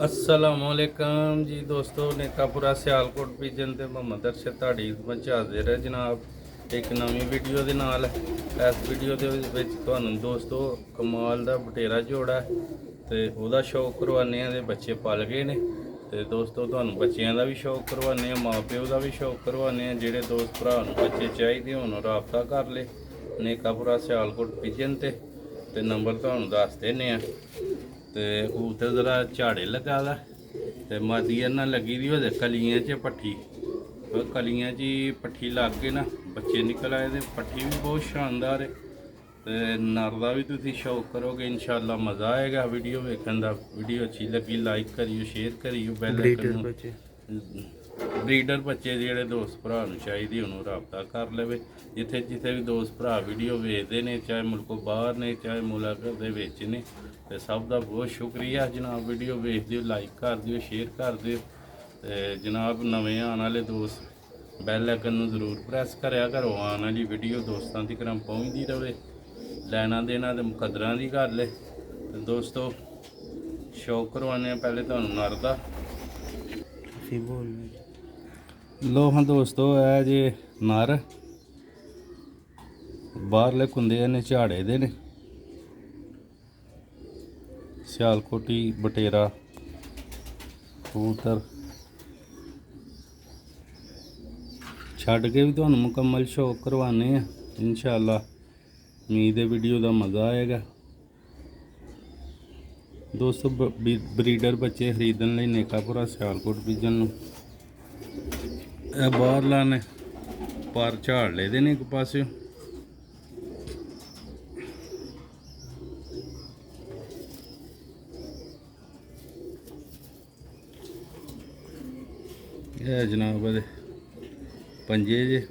अस्सलामुअलैकुम जी दोस्तों, नेकापुरा सियालकोट पिजन ते मोहम्मद अरशद ਤੁਹਾਡੀ ਵਿੱਚ ਹਾਜ਼ਰ ਹੈ ਜਨਾਬ ਇੱਕ ਨਵੀਂ ਵੀਡੀਓ ਦੇ ਨਾਲ। ਇਸ ਵੀਡੀਓ ਦੇ ਵਿੱਚ ਤੁਹਾਨੂੰ ਦੋਸਤੋ ਕਮਾਲ ਦਾ ਬਟੇਰਾ ਜੋੜਾ ਤੇ ਉਹਦਾ ਸ਼ੌਕ ਕਰਵਾਉਂਦੇ ਆ। ਦੇ ਬੱਚੇ ਪਲ ਗਏ ਨੇ ਤੇ ਦੋਸਤੋ ਤੁਹਾਨੂੰ ਬੱਚਿਆਂ ਦਾ ਵੀ ਸ਼ੌਕ ਕਰਵਾਉਂਦੇ ਆ, ਮਾਪਿਓ ਦਾ ਵੀ ਸ਼ੌਕ ਕਰਵਾਉਂਦੇ ਆ। ਜਿਹੜੇ ਦੋਸਤ ਭਰਾ ਨੂੰ ਬੱਚੇ ਚਾਹੀਦੇ ਹੋਣ ਰਾਬਤਾ ਕਰ ਲੈ नेकापुरा सियालकोट पिजन ते नंबर ਤੁਹਾਨੂੰ ਦੱਸ ਦਿੰਦੇ ਆ। ਤੇ ਕਬੂਤਰ ਜ਼ਰਾ ਝਾੜੇ ਲਗਾ ਦਾ ਤੇ ਮਾਦੀ ਇਹਨਾਂ ਲੱਗੀ ਦੀ ਉਹਦੇ ਕਲੀਆਂ 'ਚ ਪੱਠੀ, ਕਲੀਆਂ 'ਚ ਪੱਠੀ ਲੱਗ ਕੇ ਨਾ ਬੱਚੇ ਨਿਕਲ ਆਏ ਤੇ ਪੱਠੀ ਵੀ ਬਹੁਤ ਸ਼ਾਨਦਾਰ ਹੈ ਤੇ ਨਰ ਦਾ ਵੀ ਤੁਸੀਂ ਸ਼ੌਕ ਕਰੋਗੇ ਇੰਸ਼ਾਅੱਲਾ ਮਜ਼ਾ ਆਏਗਾ ਵੀਡੀਓ ਵੇਖਣ ਦਾ। ਵੀਡੀਓ ਅੱਛੀ ਲੱਗੀ ਲਾਈਕ ਕਰਿਓ, ਸ਼ੇਅਰ ਕਰਿਓ, ਬੈਲ ਆਈਕਨ ਨੂੰ। ਬਰੀਡਰ ਬੱਚੇ ਜਿਹੜੇ ਦੋਸਤ ਭਰਾ ਨੂੰ ਚਾਹੀਦੇ ਉਹਨੂੰ ਰਾਬਤਾ ਕਰ ਲਵੇ। ਜਿੱਥੇ ਵੀ ਦੋਸਤ ਭਰਾ ਵੀਡੀਓ ਵੇਖਦੇ ਨੇ, ਚਾਹੇ ਮੁਲਕੋਂ ਬਾਹਰ ਨੇ ਚਾਹੇ ਮੁਲਕ ਦੇ ਵਿੱਚ ਨੇ, ਤੇ ਸਭ ਦਾ ਬਹੁਤ ਸ਼ੁਕਰੀਆ ਜਨਾਬ। ਵੀਡੀਓ ਵੇਖ ਦਿਓ, ਲਾਈਕ ਕਰ ਦਿਓ, ਸ਼ੇਅਰ ਕਰ ਦਿਓ ਤੇ ਜਨਾਬ ਨਵੇਂ ਆਉਣ ਵਾਲੇ ਦੋਸਤ ਬੈਲ ਆਈਕਨ ਨੂੰ ਜ਼ਰੂਰ ਪ੍ਰੈਸ ਕਰਿਆ ਕਰੋ। ਆਉਣ ਵਾਲੀ ਵੀਡੀਓ ਦੋਸਤਾਂ ਤੱਕ ਪਹੁੰਚਦੀ ਰਹੇ। ਲੈਣਾ ਦੇਣਾ ਤੇ ਮੁਕੱਦਰਾਂ ਦੀ ਗੱਲ ਹੈ। ਤੇ ਦੋਸਤੋ ਸ਼ੌਕ ਕਰਵਾਉਂਦੇ ਆ ਪਹਿਲੇ ਤੁਹਾਨੂੰ ਨਰ ਦਾ। ਲੋ ਹਾਂ ਦੋਸਤੋ, ਇਹ ਜੇ ਨਰ ਬਾਹਰਲੇ ਕੁੰਦੇ ਨੇ ਝਾੜੇ ਦੇ ਨੇ, ਸਿਆਲਕੋਟੀ ਬਟੇਰਾ ਕਬੂਤਰ ਛੱਡ ਕੇ ਵੀ ਤੁਹਾਨੂੰ ਮੁਕੰਮਲ ਸ਼ੌਕ ਕਰਵਾਉਂਦੇ ਆ ਇੰਸ਼ਾਅੱਲਾ। ਉਮੀਦ ਹੈ ਵੀਡੀਓ ਦਾ ਮਜ਼ਾ ਆਏਗਾ ਦੋਸਤੋ। ਬਰੀਡਰ ਬੱਚੇ ਖਰੀਦਣ ਲਈ ਨੇਕਾਪੁਰਾ ਸਿਆਲਕੋਟ ਪਿਜਨ ਨੂੰ ਇਹ ਬਾਹਰਲਾ ਨੇ ਪਰ ਝਾੜ ਲਏ ਦੇ ਨੇ ਇੱਕ ਪਾਸੇ। ਇਹ ਜਨਾਬ ਇਹਦੇ ਪੰਜੇ ਜੇ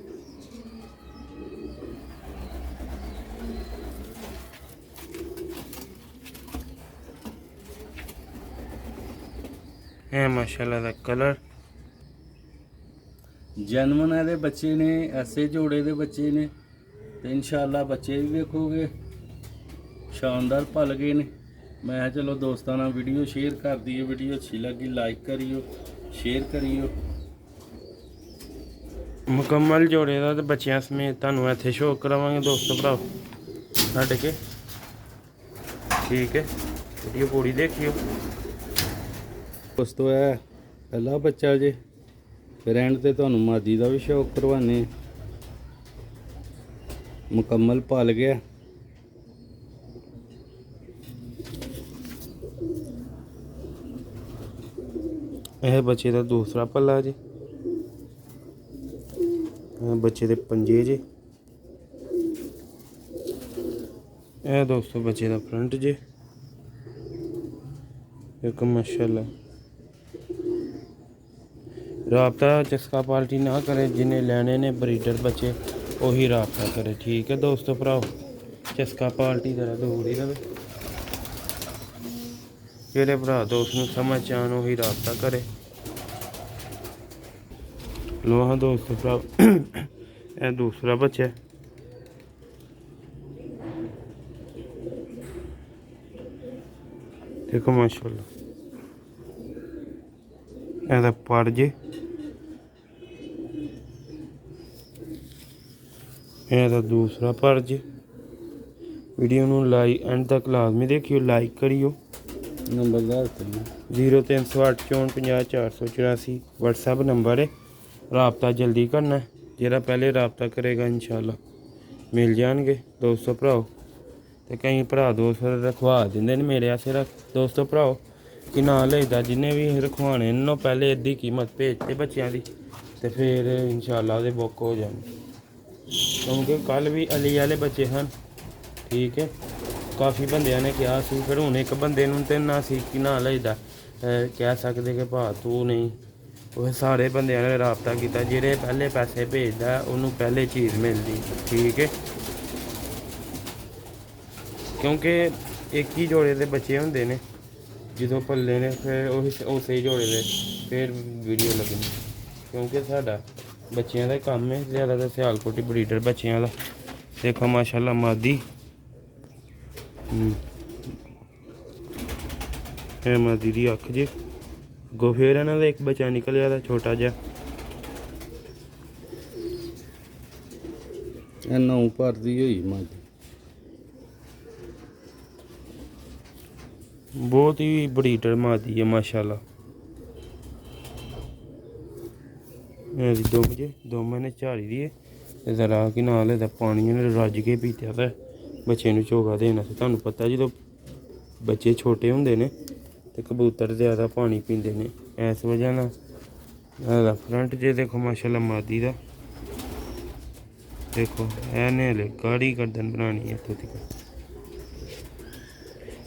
है माशाल्लाह दा कलर ਜਨਮਨ ਇਹਦੇ ਬੱਚੇ ਨੇ, ਐਸੇ ਜੋੜੇ ਦੇ ਬੱਚੇ ਨੇ ਤੇ ਇਨਸ਼ਾਅੱਲਾ ਬੱਚੇ ਵੀ ਵੇਖੋਗੇ ਸ਼ਾਨਦਾਰ ਪਲ ਗਏ ਨੇ। ਮੈਂ ਕਿਹਾ ਚਲੋ ਦੋਸਤਾਂ ਨਾਲ ਵੀਡੀਓ ਸ਼ੇਅਰ ਕਰ ਦਈਏ। ਵੀਡੀਓ ਅੱਛੀ ਲੱਗੀ ਲਾਈਕ ਕਰਿਓ, ਸ਼ੇਅਰ ਕਰਿਓ। मुकम्मल जोड़े का तो बच्चों समेत तुहानू इत्थे शो करावांगे दोस्तों भराओ छड्ड के। ठीक है, वीडियो पूरी देखियो दोस्तों। है पहला बच्चा जे, फिर एंड ते तुहानू मादी का भी शौक करवाने। मुकम्मल पल गया। यह बच्चे का दूसरा पल्ला जी, बच्चे के पंजे जे। यह दोस्तों बच्चे का फ्रंट जे एक माशाल्लाह। राबता चस्का पार्टी ना करे, जिन्हें लेने ने ब्रीडर बच्चे वही राबता करे। ठीक है दोस्तों भराओ, चस्का पार्टी जरा दूर ही रहे। जेड़े भरा दोस्त नूं समझ आन वही राबता करे। लो हाँ दोस्तों भराओ, यह दूसरा बच्चा है। देखो माशाल्लाह, यह पर जे यह दूसरा पर जे। वीडियो नूं लाइक एंड तक लाजमी देखियो, लाइक करियो। नंबर 0308 54 50 484 व्हाट्सएप नंबर है। राबता जल्दी करना है, जरा पहले राबता करेगा इंशाल्लाह मिल जाएंगे दोस्तों भराओ। तो कई भरा दोस्त रखवा देंगे मेरे आसे रख दोस्तों भराओ कि ना लेदा। जिन्हें भी रखवाने नो पहले अद्धी कीमत भेजते बच्चों की, तो फिर इंशाल्लाह दे बुक हो जाए। क्योंकि कल भी अली वाले बच्चे हैं। ठीक है, काफ़ी बंदियां ने कहा सी, फिर हूँ एक बंदे नूं ते ना सी कि ना लेदा कह सकते कि भा तू नहीं। वो सारे बंदियां ने राबता किया, जेह्ड़े पहले पैसे भेजदा उन्होंने पहले चीज़ मिलती। ठीक है, क्योंकि एक ही जोड़े के बच्चे होंदे ने, जो पल्ले ने फिर उस ही जोड़े के फिर वीडियो लगनी। क्योंकि साडा बच्चों का काम है ज़्यादातर सियालकोटी ब्रीडर बच्चों का। देखो माशाल्लाह मादी है मादी दी अख जे। ਅੱਗੋਂ ਫਿਰ ਇਹਨਾਂ ਦਾ ਇੱਕ ਬੱਚਾ ਨਿਕਲਿਆ ਦਾ ਛੋਟਾ ਜਿਹਾ। ਇਹ 9 ਭਰਦੀ ਹੋਈ ਮੱਝ। ਬਹੁਤ ਹੀ ਬਰੀਡਰ ਮਾਦੀ ਹੈ ਮਾਸ਼ਾਅੱਲਾ। ਇਹਦੀ ਦੋਵਾਂ ਨੇ ਝਾੜੀ ਦੀ ਹੈ। ਇਹਦਾ ਰਾਹ ਕਿ ਨਾਲ ਇਹਦਾ ਪਾਣੀ ਇਹਨੇ ਰੱਜ ਕੇ ਪੀਤਿਆ ਤਾਂ ਬੱਚੇ ਨੂੰ ਝੋਗਾ ਦੇਣਾ ਸੀ। ਤੁਹਾਨੂੰ ਪਤਾ ਜਦੋਂ ਬੱਚੇ ਛੋਟੇ ਹੁੰਦੇ ਨੇ ਤੇ ਕਬੂਤਰ ਜ਼ਿਆਦਾ ਪਾਣੀ ਪੀਂਦੇ ਨੇ, ਇਸ ਵਜ੍ਹਾ ਨਾਲ ਇਹਦਾ ਫਰੰਟ ਜੇ ਦੇਖੋ ਮਾਸ਼ਾਅੱਲਾ ਮਾਦੀ ਦਾ ਦੇਖੋ ਇਹਨੇ ਹਲੇ ਗਾੜੀ ਗਰਦਨ ਬਣਾਉਣੀ ਹੈ ਇੱਥੋਂ ਤੱਕ।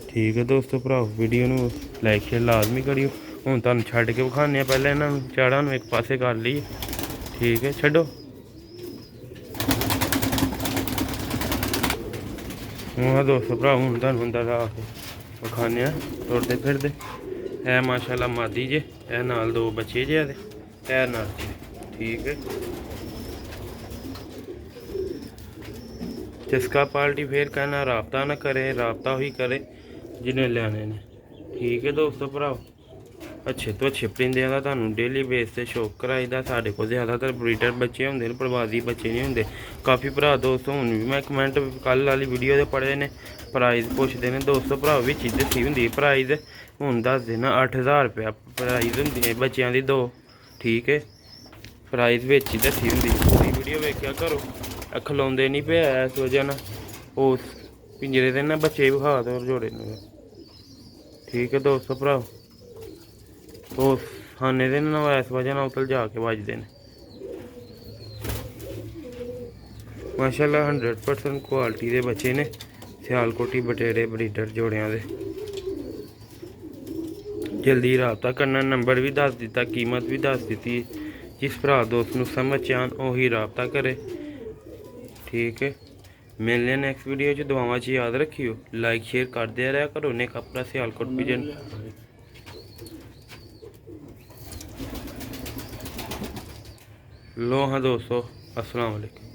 ਠੀਕ ਹੈ ਦੋਸਤੋ ਭਰਾਓ, ਵੀਡੀਓ ਨੂੰ ਲਾਈਕ ਸ਼ੇਅਰ ਲਾਜ਼ਮੀ ਕਰਿਓ। ਹੁਣ ਤੁਹਾਨੂੰ ਛੱਡ ਕੇ ਵਿਖਾਉਂਦੇ ਹਾਂ, ਪਹਿਲਾਂ ਇਹਨਾਂ ਨੂੰ ਚਾੜਾਂ ਨੂੰ ਇੱਕ ਪਾਸੇ ਕਰ ਲਈਏ। ਠੀਕ ਹੈ ਛੱਡੋ। ਹਾਂ ਦੋਸਤੋ ਭਰਾਓ, ਹੁਣ ਤੁਹਾਨੂੰ ਅੰਦਰ ਆ ਕੇ ਵਿਖਾਉਂਦੇ ਹਾਂ ਤੁਰਦੇ ਫਿਰਦੇ। ਇਹ ਮਾਸ਼ਾਅੱਲਾ ਮਾਦੀ ਜੇ, ਇਹ ਨਾਲ 2 ਬੱਚੇ ਜੇ ਇਹਦੇ, ਇਹ ਨਾਲ। ਠੀਕ ਹੈ जिसका पार्टी फेयर कहना रबता ना करे, रबता ही करे जिन्हें लियाने ने। ठीक है दोस्तों भराओ, अच्छे तो अच्छे परिंदे का तुहानू डेली बेस से शौक कराईदा। साढ़े को ज़्यादातर ब्रीडर बच्चे होंगे, प्रवासी बच्चे नहीं होंगे। काफ़ी भरा दोस्तों हुण भी मैं कमेंट कल वाली वीडियो दे पढ़े ने, प्राइज़ पुछते हैं दोस्तों भराओ। भी चीज़ दसी होंगी प्राइज़, हुण दस देना 8000 रुपया प्राइज़ होंगी है बच्चों की 2। ठीक है प्राइज़ बिच ही दसी होंगी। पूरी वीडियो वेख्या करो। खिलाते नहीं पे इस वजह ना उस पिंजरे दे ना बच्चे विखा दो जोड़े ने। ठीक है दोस्तों भराओ, तो खाने दे ना इस वजह ना उतल जा के बजते हैं। माशाल्लाह 100% क्वालिटी के बच्चे ने, सियालकोटी बटेरे ब्रीडर जोड़ियां दे। जल्दी रबता करना, नंबर भी दस दिता, कीमत भी दस दी। जिस भरा दोस्त नूं समझ आन उही रबता करे। ठीक है मिलने नैक्सट वीडियो च। दुआवां च याद रखियो, लाइक शेयर करते रहा करो ने अपना सियालकोट पिजन। लो हाँ दोस्तों, अस्सलाम वालेकुम।